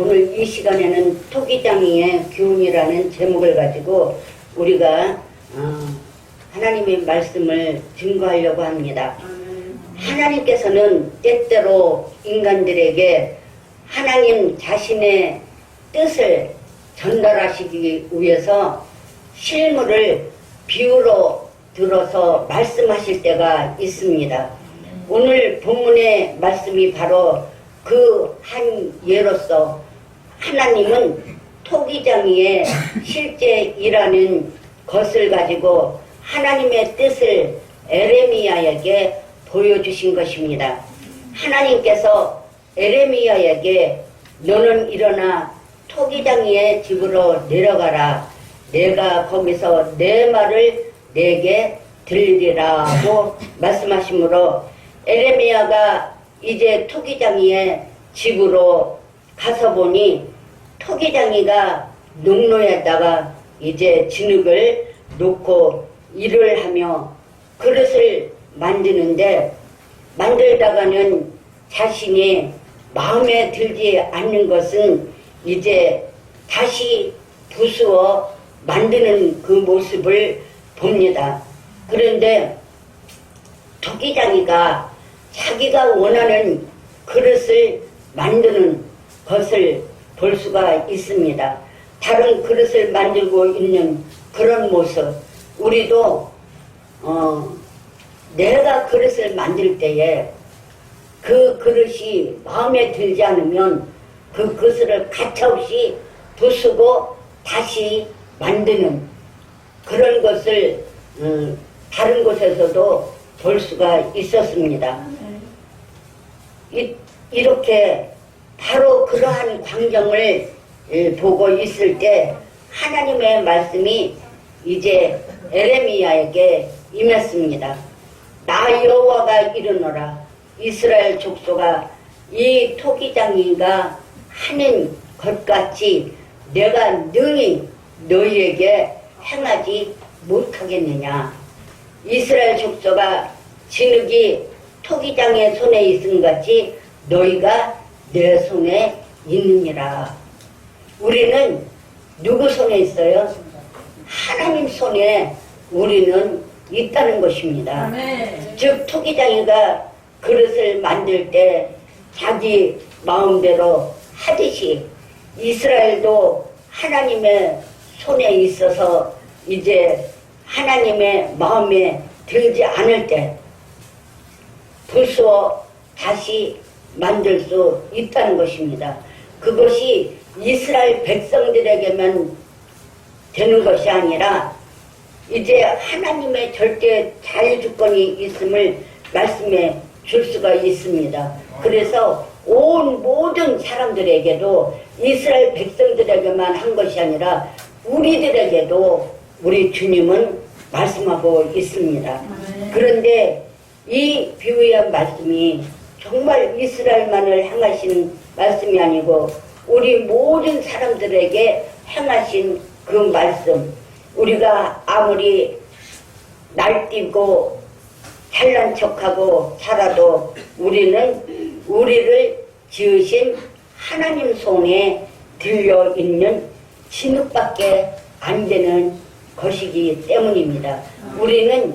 오늘 이 시간에는 토기장이의 기운이라는 제목을 가지고 우리가 하나님의 말씀을 증거하려고 합니다. 하나님께서는 때때로 인간들에게 하나님 자신의 뜻을 전달하시기 위해서 실물을 비유로 들어서 말씀하실 때가 있습니다. 오늘 본문의 말씀이 바로 그 한 예로서 하나님은 토기장이의 실제 일하는 것을 가지고 하나님의 뜻을 에레미야에게 보여주신 것입니다. 하나님께서 에레미야에게 너는 일어나 토기장이의 집으로 내려가라. 내가 거기서 내 말을 내게 들리리라고 말씀하시므로 에레미야가 이제 토기장이의 집으로 가서 보니 토기장이가 농로에다가 이제 진흙을 놓고 일을 하며 그릇을 만드는데 만들다가는 자신이 마음에 들지 않는 것은 이제 다시 부수어 만드는 그 모습을 봅니다. 그런데 토기장이가 자기가 원하는 그릇을 만드는 것을 볼 수가 있습니다. 다른 그릇을 만들고 있는 그런 모습. 우리도 내가 그릇을 만들 때에 그 그릇이 마음에 들지 않으면 그 그릇을 가차없이 부수고 다시 만드는 그런 것을 다른 곳에서도 볼 수가 있었습니다. 이렇게 바로 그러한 광경을 보고 있을 때 하나님의 말씀이 이제 에레미야에게 임했습니다. 나 여호와가 이르노라. 이스라엘 족속아, 이 토기장이가 하는 것같이 내가 능히 너희에게 행하지 못하겠느냐. 이스라엘 족속아, 진흙이 토기장의 손에 있은 같이 너희가 내 손에 있느니라. 우리는 누구 손에 있어요? 하나님 손에 우리는 있다는 것입니다. 즉 토기장이가 그릇을 만들 때 자기 마음대로 하듯이 이스라엘도 하나님의 손에 있어서 이제 하나님의 마음에 들지 않을 때 부수어 다시 만들 수 있다는 것입니다. 그것이 이스라엘 백성들에게만 되는 것이 아니라 이제 하나님의 절대 자유주권이 있음을 말씀해 줄 수가 있습니다. 그래서 온 모든 사람들에게도 이스라엘 백성들에게만 한 것이 아니라 우리들에게도 우리 주님은 말씀하고 있습니다. 그런데 이 비유의 말씀이 정말 이스라엘만을 행하신 말씀이 아니고 우리 모든 사람들에게 행하신 그 말씀, 우리가 아무리 날뛰고 잘난 척하고 살아도 우리는 우리를 지으신 하나님 손에 들려있는 진흙밖에 안 되는 것이기 때문입니다. 우리는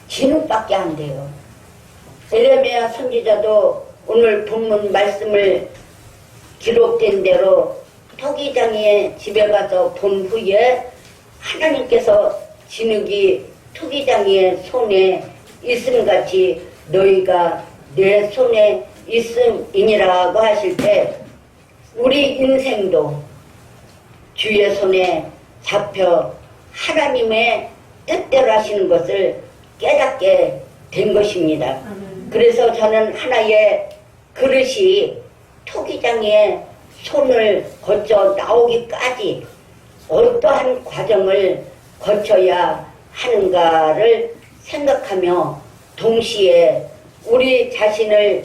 진흙밖에 안 돼요. 에레미야 선지자도 오늘 본문 말씀을 기록된 대로 토기장이의 집에 가서 본 후에 하나님께서 진흙이 토기장이의 손에 있음같이 너희가 내 손에 있음이니라고 하실 때 우리 인생도 주의 손에 잡혀 하나님의 뜻대로 하시는 것을 깨닫게 된 것입니다. 그래서 저는 하나의 그릇이 토기장의 손을 거쳐 나오기까지 어떠한 과정을 거쳐야 하는가를 생각하며 동시에 우리 자신을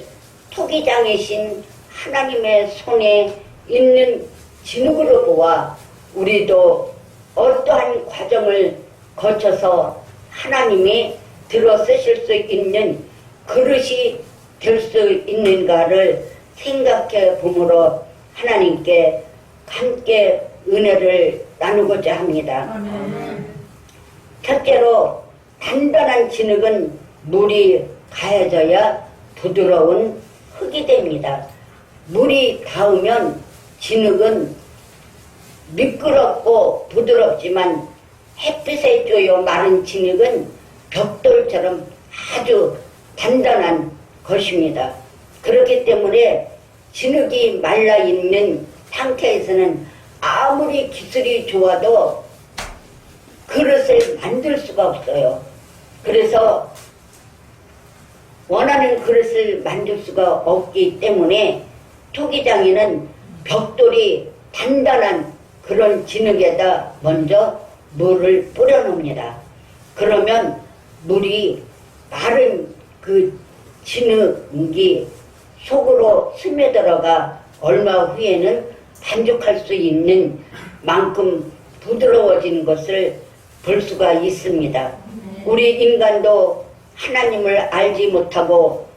토기장이신 하나님의 손에 있는 진흙으로 보아 우리도 어떠한 과정을 거쳐서 하나님이 들어 쓰실 수 있는 그릇이 될 수 있는가를 생각해 보므로 하나님께 함께 은혜를 나누고자 합니다. 아멘. 첫째로 단단한 진흙은 물이 가해져야 부드러운 흙이 됩니다. 물이 닿으면 진흙은 미끄럽고 부드럽지만 햇빛에 쬐여 마른 진흙은 벽돌처럼 아주 단단한 것입니다. 그렇기 때문에 진흙이 말라있는 상태에서는 아무리 기술이 좋아도 그릇을 만들 수가 없어요. 그래서 원하는 그릇을 만들 수가 없기 때문에 토기장에는 벽돌이 단단한 그런 진흙에다 먼저 물을 뿌려 놓습니다. 그러면 물이 마른 그 진흙이 속으로 스며들어가 얼마 후에는 반죽할 수 있는 만큼 부드러워진 것을 볼 수가 있습니다. 우리 인간도 하나님을 알지 못하고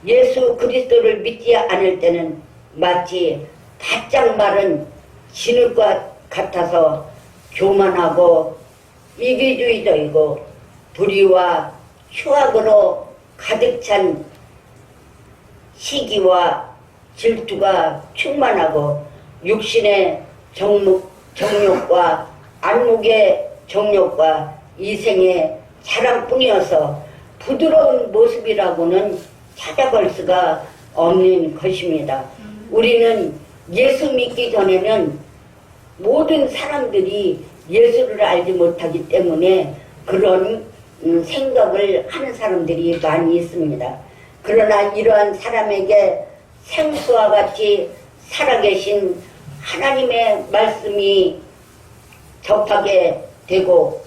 예수 그리스도를 믿지 않을 때는 마치 바짝 마른 진흙과 같아서 교만하고 이기주의적이고 불의와 휴학으로 가득 찬 시기와 질투가 충만하고 육신의 정욕과 안목의 정욕과 이생의 자랑뿐이어서 부드러운 모습이라고는 찾아볼 수가 없는 것입니다. 우리는 예수 믿기 전에는 모든 사람들이 예수를 알지 못하기 때문에 그런 생각을 하는 사람들이 많이 있습니다. 그러나 이러한 사람에게 생수와 같이 살아계신 하나님의 말씀이 접하게 되고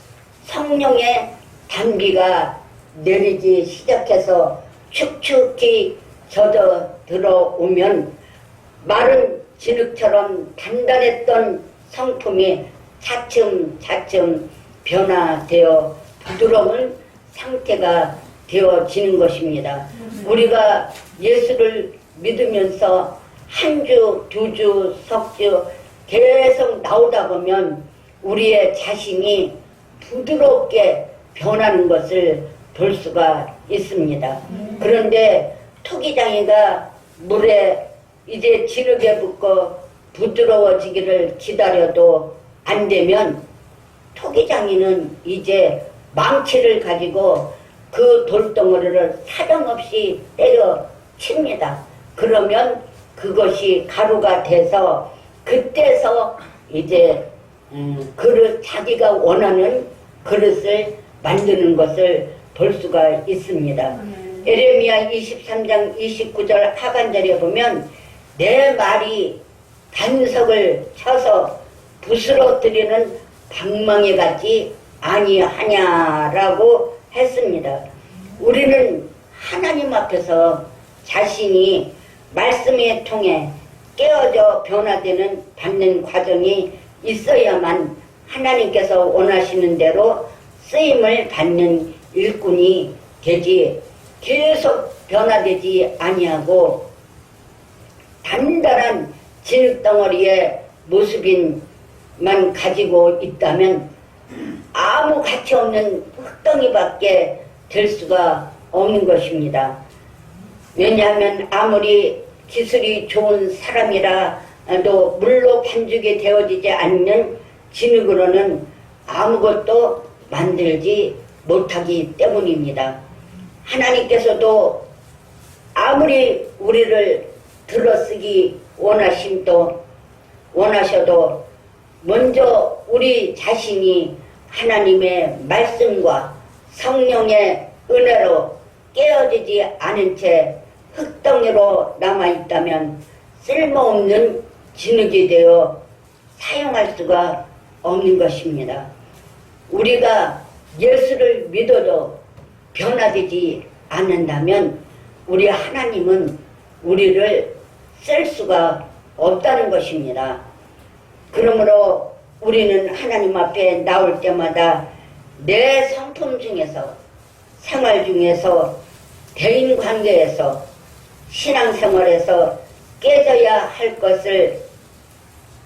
성령의 단비가 내리기 시작해서 축축히 젖어 들어오면 마른 진흙처럼 단단했던 성품이 차츰차츰 변화되어 부드러운 상태가 되어지는 것입니다. 우리가 예수를 믿으면서 한 주, 두 주, 석 주 계속 나오다 보면 우리의 자신이 부드럽게 변하는 것을 볼 수가 있습니다. 그런데 토기장이가 물에 이제 진흙에 붙고 부드러워지기를 기다려도 안 되면 토기장이는 이제 망치를 가지고 그 돌덩어리를 사정없이 때려칩니다. 그러면 그것이 가루가 돼서 그때서 이제 그릇 자기가 원하는 그릇을 만드는 것을 볼 수가 있습니다. 에레미야 23장 29절 하반절에 보면 내 말이 반석을 쳐서 부스러뜨리는 방망이 같지 아니하냐라고 했습니다. 우리는 하나님 앞에서 자신이 말씀에 통해 깨어져 변화되는 받는 과정이 있어야만 하나님께서 원하시는 대로 쓰임을 받는 일꾼이 되지 계속 변화되지 아니하고 단단한 진흙덩어리의 모습인만 가지고 있다면 아무 가치 없는 흙덩이밖에 될 수가 없는 것입니다. 왜냐하면 아무리 기술이 좋은 사람이라도 물로 반죽이 되어지지 않는 진흙으로는 아무것도 만들지 못하기 때문입니다. 하나님께서도 아무리 우리를 들어쓰기 원하셔도 먼저 우리 자신이 하나님의 말씀과 성령의 은혜로 깨어지지 않은 채 흙덩이로 남아있다면 쓸모없는 진흙이 되어 사용할 수가 없는 것입니다. 우리가 예수를 믿어도 변화되지 않는다면 우리 하나님은 우리를 쓸 수가 없다는 것입니다. 그러므로 우리는 하나님 앞에 나올 때마다 내 성품 중에서 생활 중에서 대인관계에서 신앙생활에서 깨져야 할 것을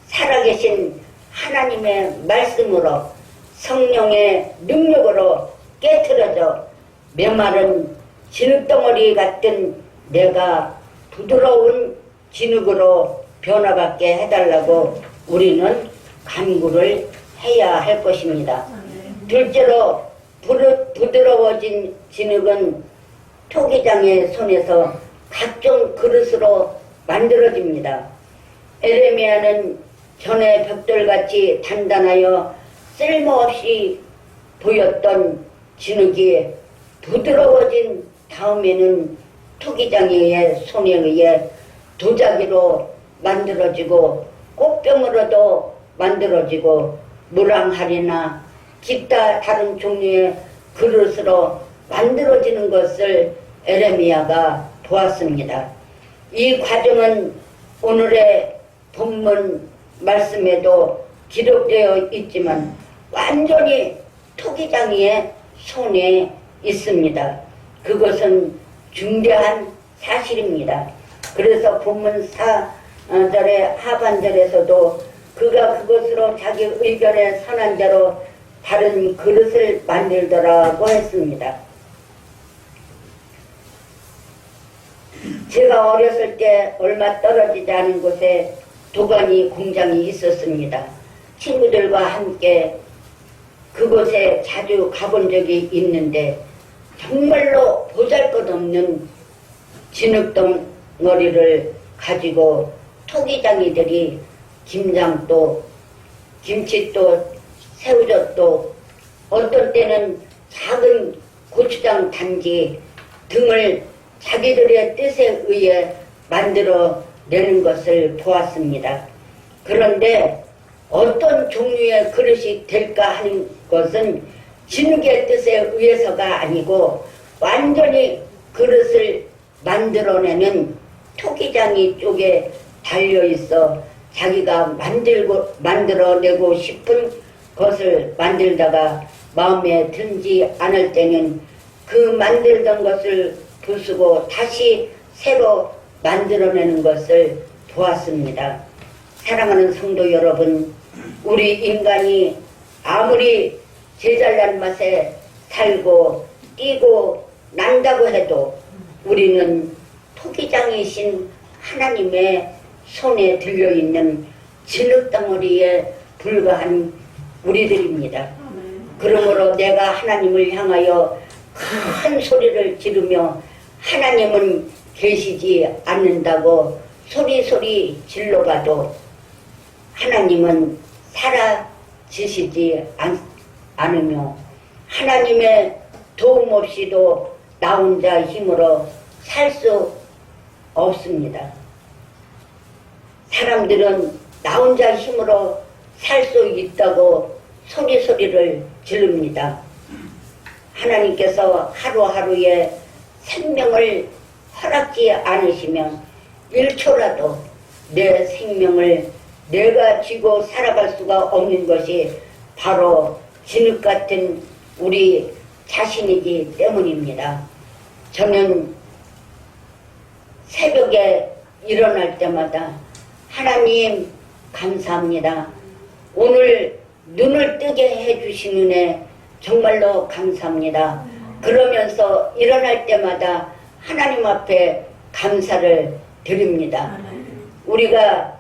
살아계신 하나님의 말씀으로 성령의 능력으로 깨트려져 메마른 진흙덩어리 같은 내가 부드러운 진흙으로 변화받게 해달라고 우리는 간구를 해야 할 것입니다. 둘째로 부드러워진 진흙은 토기장의 손에서 각종 그릇으로 만들어집니다. 에레미야는 전에 벽돌같이 단단하여 쓸모없이 보였던 진흙이 부드러워진 다음에는 토기장의 손에 의해 도자기로 만들어지고 꽃병으로도 만들어지고 무랑하리나 기타 다른 종류의 그릇으로 만들어지는 것을 에레미야가 보았습니다. 이 과정은 오늘의 본문 말씀에도 기록되어 있지만 완전히 토기장이의 손에 있습니다. 그것은 중대한 사실입니다. 그래서 본문 4절의 하반절에서도 그가 그것으로 자기 의견에 선한 대로 다른 그릇을 만들더라고 했습니다. 제가 어렸을 때 얼마 떨어지지 않은 곳에 도가니 공장이 있었습니다. 친구들과 함께 그곳에 자주 가본 적이 있는데 정말로 보잘것없는 진흙덩어리를 가지고 토기장이들이 김장도, 김치도, 새우젓도, 어떤 때는 작은 고추장 단지 등을 자기들의 뜻에 의해 만들어내는 것을 보았습니다. 그런데 어떤 종류의 그릇이 될까 하는 것은 진흙의 뜻에 의해서가 아니고 완전히 그릇을 만들어내는 토기장이 쪽에 달려있어 자기가 만들어내고 싶은 것을 만들다가 마음에 들지 않을 때는 그 만들던 것을 부수고 다시 새로 만들어내는 것을 보았습니다. 사랑하는 성도 여러분, 우리 인간이 아무리 제잘난 맛에 살고 뛰고 난다고 해도 우리는 토기장이신 하나님의 손에 들려있는 진흙덩어리에 불과한 우리들입니다. 그러므로 내가 하나님을 향하여 큰 소리를 지르며 하나님은 계시지 않는다고 소리소리 질러가도 하나님은 사라지시지 않으며 하나님의 도움 없이도 나 혼자 힘으로 살 수 없습니다. 사람들은 나 혼자 힘으로 살 수 있다고 소리소리를 지릅니다. 하나님께서 하루하루에 생명을 허락지 않으시면 1초라도 내 생명을 내가 쥐고 살아갈 수가 없는 것이 바로 진흙 같은 우리 자신이기 때문입니다. 저는 새벽에 일어날 때마다 하나님 감사합니다. 오늘 눈을 뜨게 해주신 은혜 정말로 감사합니다. 그러면서 일어날 때마다 하나님 앞에 감사를 드립니다. 우리가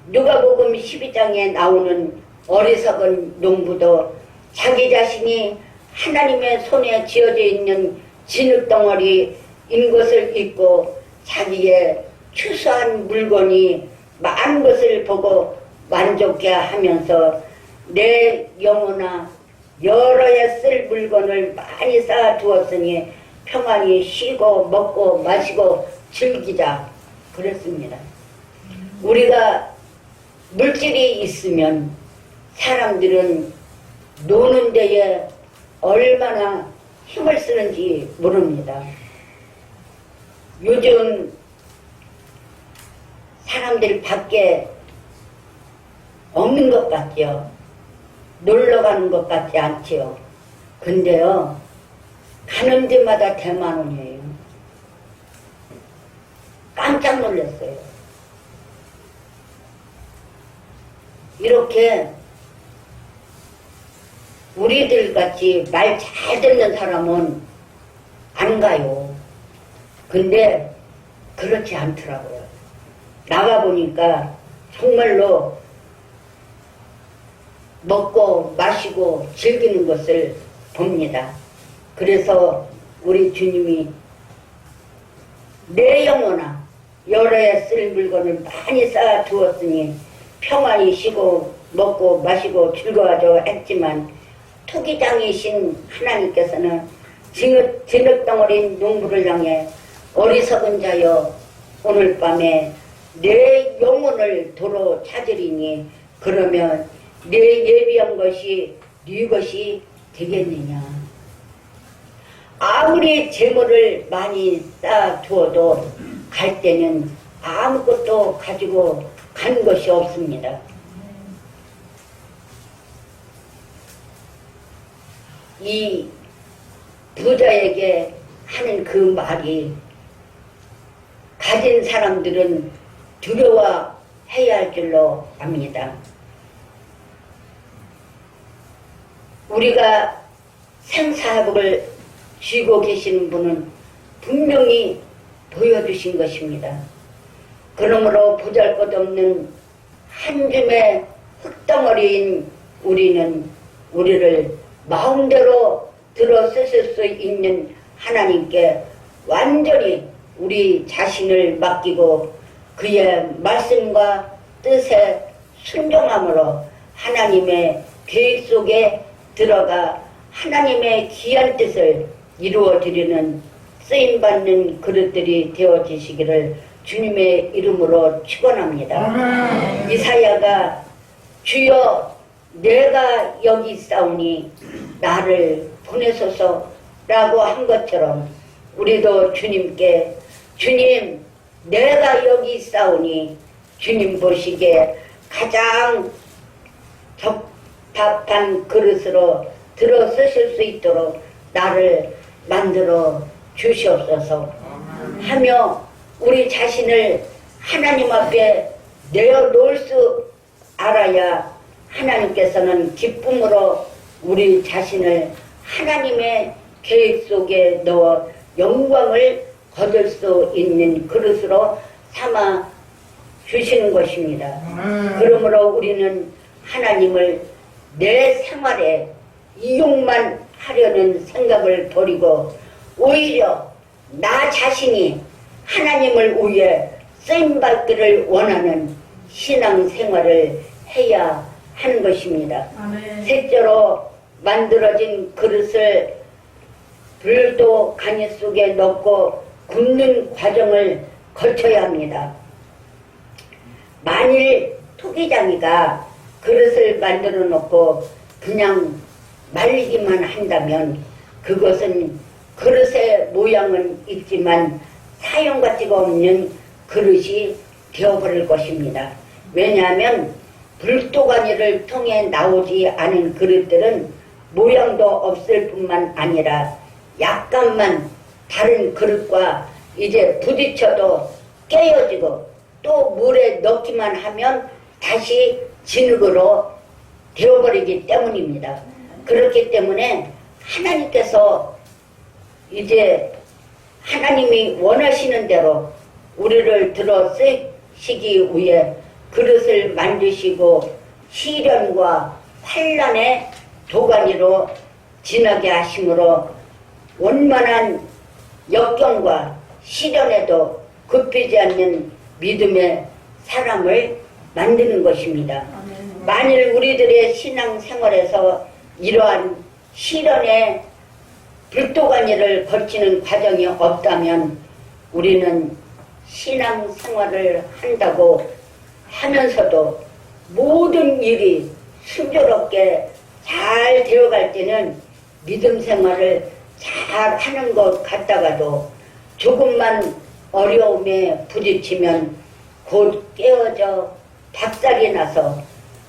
누가복음 12장에 나오는 어리석은 농부도 자기 자신이 하나님의 손에 쥐어져 있는 진흙덩어리인 것을 잊고 자기의 추수한 물건이 많은 것을 보고 만족해 하면서 내 영혼아 여러 해 쓸 물건을 많이 쌓아두었으니 평안히 쉬고 먹고 마시고 즐기자 그랬습니다. 우리가 물질이 있으면 사람들은 노는 데에 얼마나 힘을 쓰는지 모릅니다. 요즘 사람들 밖에 없는 것 같죠. 놀러 가는 것 같지 않지요. 근데요, 가는 데마다 대만 원이에요. 깜짝 놀랐어요. 이렇게 우리들 같이 말 잘 듣는 사람은 안 가요. 근데 그렇지 않더라고요. 나가보니까 정말로 먹고 마시고 즐기는 것을 봅니다. 그래서 우리 주님이 내 영혼아 여러에 쓸 물건을 많이 쌓아 두었으니 평안히 쉬고 먹고 마시고 즐거워져 했지만 토기장이신 하나님께서는 진흙덩어린 농부를 향해 어리석은 자여 오늘 밤에 내 영혼을 도로 찾으리니 그러면 내 예비한 것이 네 것이 되겠느냐. 아무리 재물을 많이 쌓아두어도 갈 때는 아무것도 가지고 간 것이 없습니다. 이 부자에게 하는 그 말이 가진 사람들은 두려워해야 할 줄로 압니다. 우리가 생사복을 쥐고 계시는 분은 분명히 보여주신 것입니다. 그러므로 보잘것없는 한 줌의 흙덩어리인 우리는 우리를 마음대로 들어 쓰실 수 있는 하나님께 완전히 우리 자신을 맡기고 그의 말씀과 뜻에 순종함으로 하나님의 계획 속에 들어가 하나님의 귀한 뜻을 이루어 드리는 쓰임받는 그릇들이 되어지시기를 주님의 이름으로 축원합니다. 이사야가 주여 내가 여기 있사오니 나를 보내소서라고 한 것처럼 우리도 주님께 주님 내가 여기 있사오니 주님 보시기에 가장 적합한 그릇으로 들어 쓰실 수 있도록 나를 만들어 주시옵소서 하며 우리 자신을 하나님 앞에 내어놓을 수 알아야 하나님께서는 기쁨으로 우리 자신을 하나님의 계획 속에 넣어 영광을 거둘 수 있는 그릇으로 삼아 주시는 것입니다. 그러므로 우리는 하나님을 내 생활에 이용만 하려는 생각을 버리고 오히려 나 자신이 하나님을 위해 쓰임받기를 원하는 신앙생활을 해야 하는 것입니다. 셋째로 만들어진 그릇을 불도 가니 속에 넣고 굽는 과정을 거쳐야 합니다. 만일 토기장이가 그릇을 만들어 놓고 그냥 말리기만 한다면 그것은 그릇의 모양은 있지만 사용가치가 없는 그릇이 되어버릴 것입니다. 왜냐하면 불도가니를 통해 나오지 않은 그릇들은 모양도 없을 뿐만 아니라 약간만 다른 그릇과 이제 부딪혀도 깨어지고 또 물에 넣기만 하면 다시 진흙으로 되어버리기 때문입니다. 그렇기 때문에 하나님께서 이제 하나님이 원하시는 대로 우리를 들어 쓰시기 위해 그릇을 만드시고 시련과 환난의 도가니로 지나게 하심으로 원만한 역경과 시련에도 굽히지 않는 믿음의 사람을 만드는 것입니다. 만일 우리들의 신앙생활에서 이러한 시련의 불도가니를 거치는 과정이 없다면 우리는 신앙생활을 한다고 하면서도 모든 일이 순조롭게 잘 되어갈 때는 믿음 생활을 잘 하는 것 같다가도 조금만 어려움에 부딪히면 곧 깨어져 박살이 나서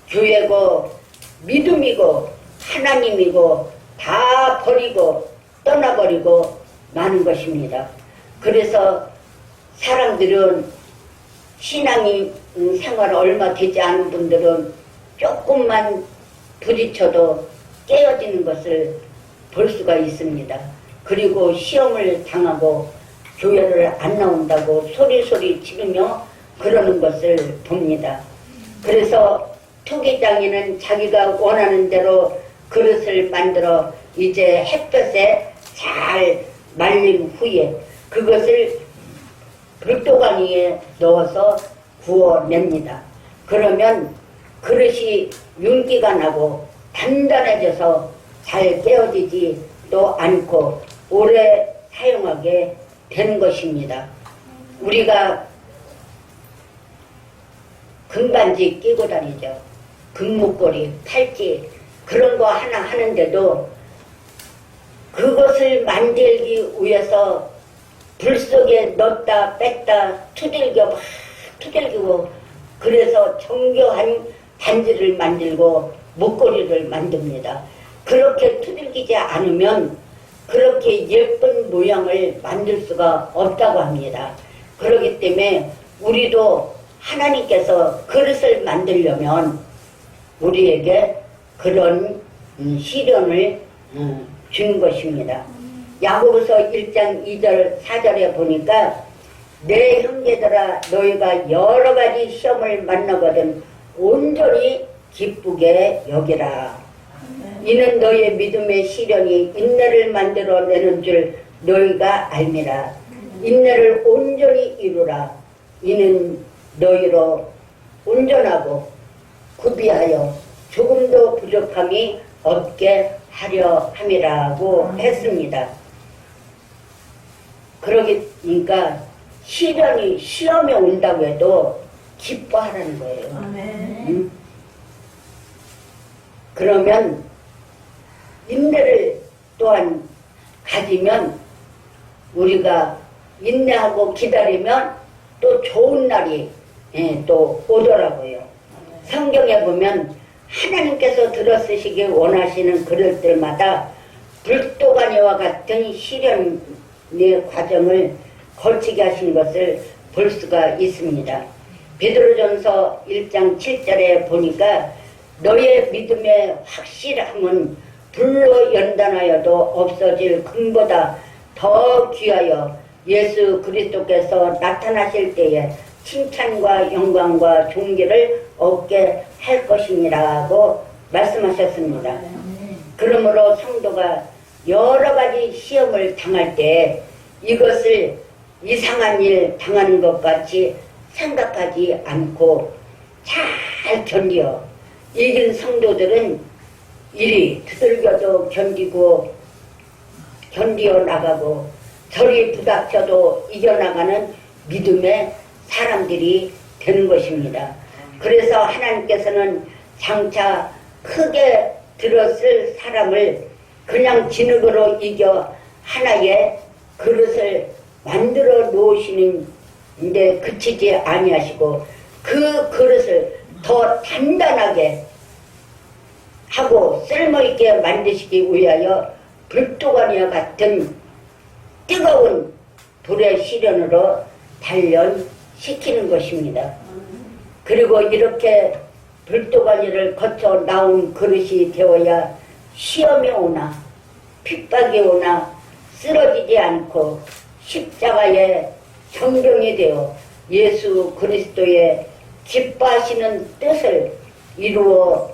교회고 믿음이고 하나님이고 다 버리고 떠나버리고 마는 것입니다. 그래서 사람들은 신앙이 생활 얼마 되지 않은 분들은 조금만 부딪혀도 깨어지는 것을 볼 수가 있습니다. 그리고 시험을 당하고 교회를 안 나온다고 소리소리 지르며 그러는 것을 봅니다. 그래서 투기장에는 자기가 원하는 대로 그릇을 만들어 이제 햇볕에 잘 말린 후에 그것을 불도가니 위에 넣어서 구워냅니다. 그러면 그릇이 윤기가 나고 단단해져서 잘 깨어지지도 않고 오래 사용하게 되는 것입니다. 우리가 금반지 끼고 다니죠. 금목걸이, 팔찌 그런 거 하나 하는데도 그것을 만들기 위해서 불 속에 넣었다 뺐다 투들기고 그래서 정교한 반지를 만들고 목걸이를 만듭니다. 그렇게 투들기지 않으면 그렇게 예쁜 모양을 만들 수가 없다고 합니다. 그렇기 때문에 우리도 하나님께서 그릇을 만들려면 우리에게 그런 시련을 주는 것입니다. 야고보서 1장 2절 4절에 보니까 내 형제들아 너희가 여러 가지 시험을 만나거든 온전히 기쁘게 여기라. 이는 너희의 믿음의 시련이 인내를 만들어내는 줄 너희가 알미라. 인내를 온전히 이루라. 이는 너희로 온전하고 구비하여 조금도 부족함이 없게 하려 함이라고 했습니다. 그러니까 시험에 온다고 해도 기뻐하라는 거예요. 그러면 인내를 또한 가지면 우리가 인내하고 기다리면 또 좋은 날이 또 오더라고요. 성경에 보면 하나님께서 들어쓰시기 원하시는 그릇들마다 불도가니와 같은 시련의 과정을 거치게 하신 것을 볼 수가 있습니다. 베드로전서 1장 7절에 보니까 너의 믿음의 확실함은 불로 연단하여도 없어질 금보다 더 귀하여 예수 그리스도께서 나타나실 때에 칭찬과 영광과 존귀를 얻게 할 것이니라고 말씀하셨습니다. 그러므로 성도가 여러 가지 시험을 당할 때 이것을 이상한 일 당하는 것 같이 생각하지 않고 잘 견뎌 이긴 성도들은 이리 두들겨도 견디어 나가고 저리 부닥쳐도 이겨나가는 믿음의 사람들이 되는 것입니다. 그래서 하나님께서는 장차 크게 들었을 사람을 그냥 진흙으로 이겨 하나의 그릇을 만들어 놓으시는데 그치지 아니하시고 그 그릇을 더 단단하게 하고 쓸모있게 만드시기 위하여 불도가니와 같은 뜨거운 불의 시련으로 단련시키는 것입니다. 그리고 이렇게 불도가니를 거쳐 나온 그릇이 되어야 시험이 오나 핍박이 오나 쓰러지지 않고 십자가의 정경이 되어 예수 그리스도의 기뻐하시는 뜻을 이루어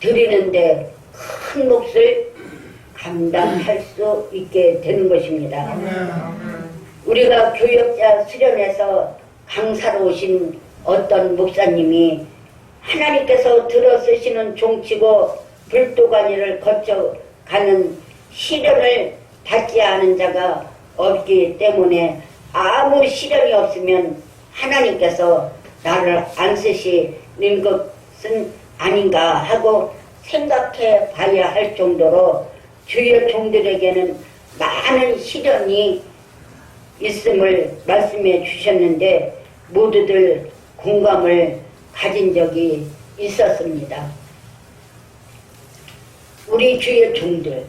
드리는데 큰 몫을 감당할 수 있게 되는 것입니다. 우리가 교역자 수련회에서 강사로 오신 어떤 목사님이 하나님께서 들어쓰시는 종치고 불도가니를 거쳐가는 시련을 받지 않은 자가 없기 때문에 아무 시련이 없으면 하나님께서 나를 안 쓰시는 것은 아닌가 하고 생각해 봐야 할 정도로 주의 종들에게는 많은 시련이 있음을 말씀해 주셨는데 모두들 공감을 가진 적이 있었습니다. 우리 주의 종들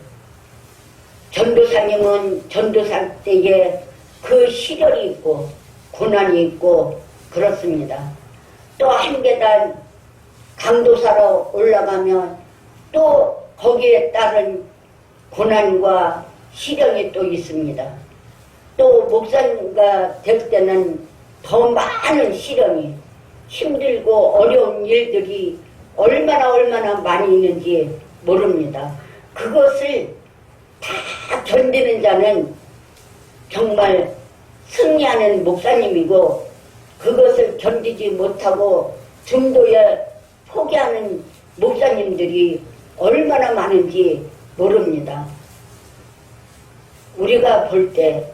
전도사님은 전도사 때에 그 시련이 있고 고난이 있고 그렇습니다. 또 한 계단 강도사로 올라가면 또 거기에 따른 고난과 시련이 또 있습니다. 또 목사가 될 때는 더 많은 시련이 힘들고 어려운 일들이 얼마나 많이 있는지 모릅니다. 그것을 다 견디는 자는 정말 승리하는 목사님이고, 그것을 견디지 못하고 중도에 포기하는 목사님들이 얼마나 많은지 모릅니다. 우리가 볼 때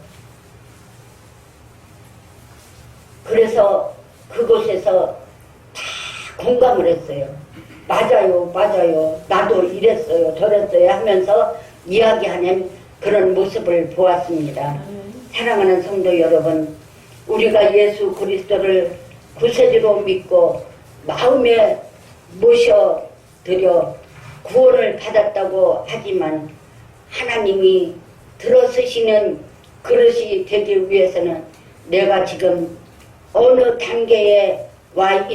그래서 그곳에서 다 공감을 했어요. 맞아요. 나도 이랬어요, 저랬어요 하면서 이야기하는 그런 모습을 보았습니다. 사랑하는 성도 여러분, 우리가 예수 그리스도를 구세주로 믿고 마음에 모셔드려 구원을 받았다고 하지만 하나님이 들어서시는 그릇이 되기 위해서는 내가 지금 어느 단계에 와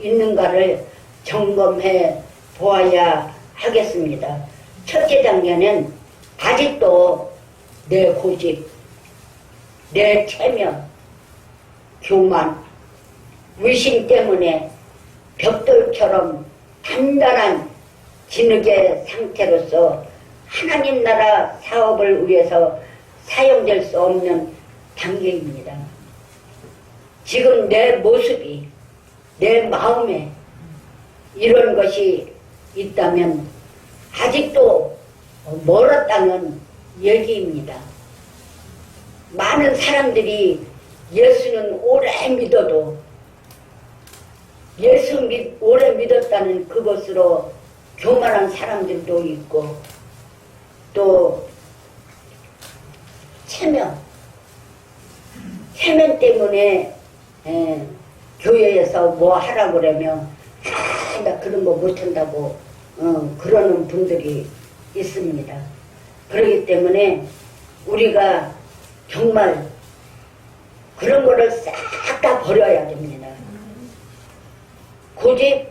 있는가를 점검해 보아야 하겠습니다. 첫째 단계는 아직도 내 고집, 내 체면, 교만, 의심 때문에 벽돌처럼 단단한 진흙의 상태로서 하나님 나라 사업을 위해서 사용될 수 없는 단계입니다. 지금 내 모습이, 내 마음에 이런 것이 있다면 아직도 멀었다는 얘기입니다. 많은 사람들이 예수는 오래 믿어도 오래 믿었다는 그것으로 교만한 사람들도 있고, 또 체면 때문에 교회에서 뭐 하라고 그러면 나 그런 거 못한다고 그러는 분들이 있습니다. 그렇기 때문에 우리가 정말 그런 거를 싹 다 버려야 됩니다. 고집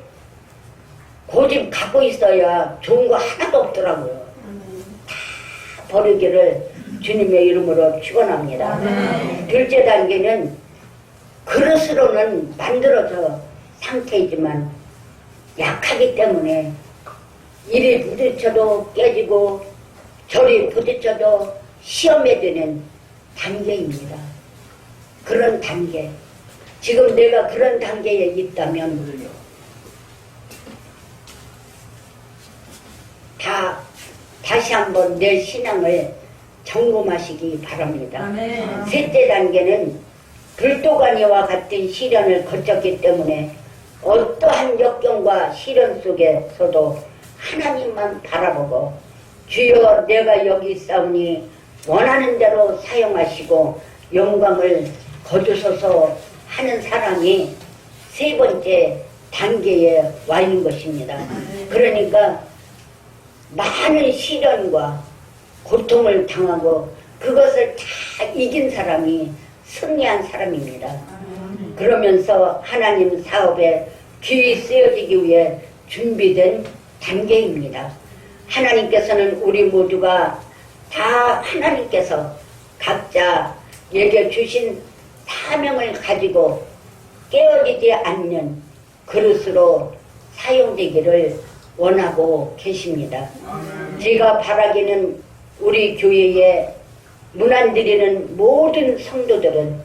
갖고 있어야 좋은 거 하나도 없더라고요. 다 버리기를 주님의 이름으로 축원합니다. 둘째 단계는 그릇으로는 만들어져 상태이지만 약하기 때문에 이리 부딪혀도 깨지고 저리 부딪혀도 시험에 드는 단계입니다. 그런 단계. 지금 내가 그런 단계에 있다면 다시 한번 내 신앙을 점검하시기 바랍니다. 셋째 단계는 불도가니와 같은 시련을 거쳤기 때문에 어떠한 역경과 시련 속에서도 하나님만 바라보고 주여 내가 여기 있사오니 원하는 대로 사용하시고 영광을 거두소서 하는 사람이 세 번째 단계에 와 있는 것입니다. 그러니까 많은 시련과 고통을 당하고 그것을 다 이긴 사람이 승리한 사람입니다. 그러면서 하나님 사업에 귀히 쓰여지기 위해 준비된 단계입니다. 하나님께서는 우리 모두가 다 하나님께서 각자에게 주신 사명을 가지고 깨어지지 않는 그릇으로 사용되기를 원하고 계십니다. 제가 바라기는 우리 교회에 문안드리는 모든 성도들은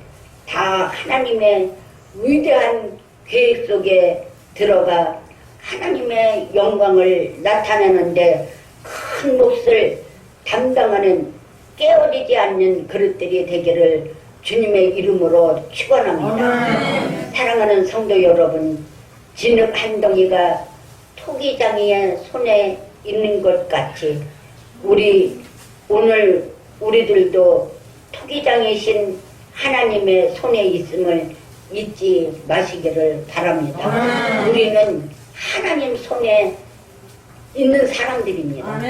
다 하나님의 위대한 계획 속에 들어가 하나님의 영광을 나타내는데 큰 몫을 담당하는 깨어지지 않는 그릇들이 되기를 주님의 이름으로 축원합니다. 사랑하는 성도 여러분, 진흙 한 덩이가 토기장이의 손에 있는 것 같이 오늘 우리들도 토기장이신 하나님의 손에 있음을 잊지 마시기를 바랍니다. 우리는 하나님 손에 있는 사람들입니다.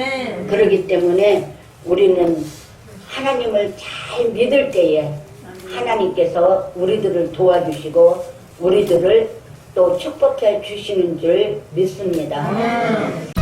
그렇기 때문에 우리는 하나님을 잘 믿을 때에 하나님께서 우리들을 도와주시고 우리들을 또 축복해 주시는 줄 믿습니다.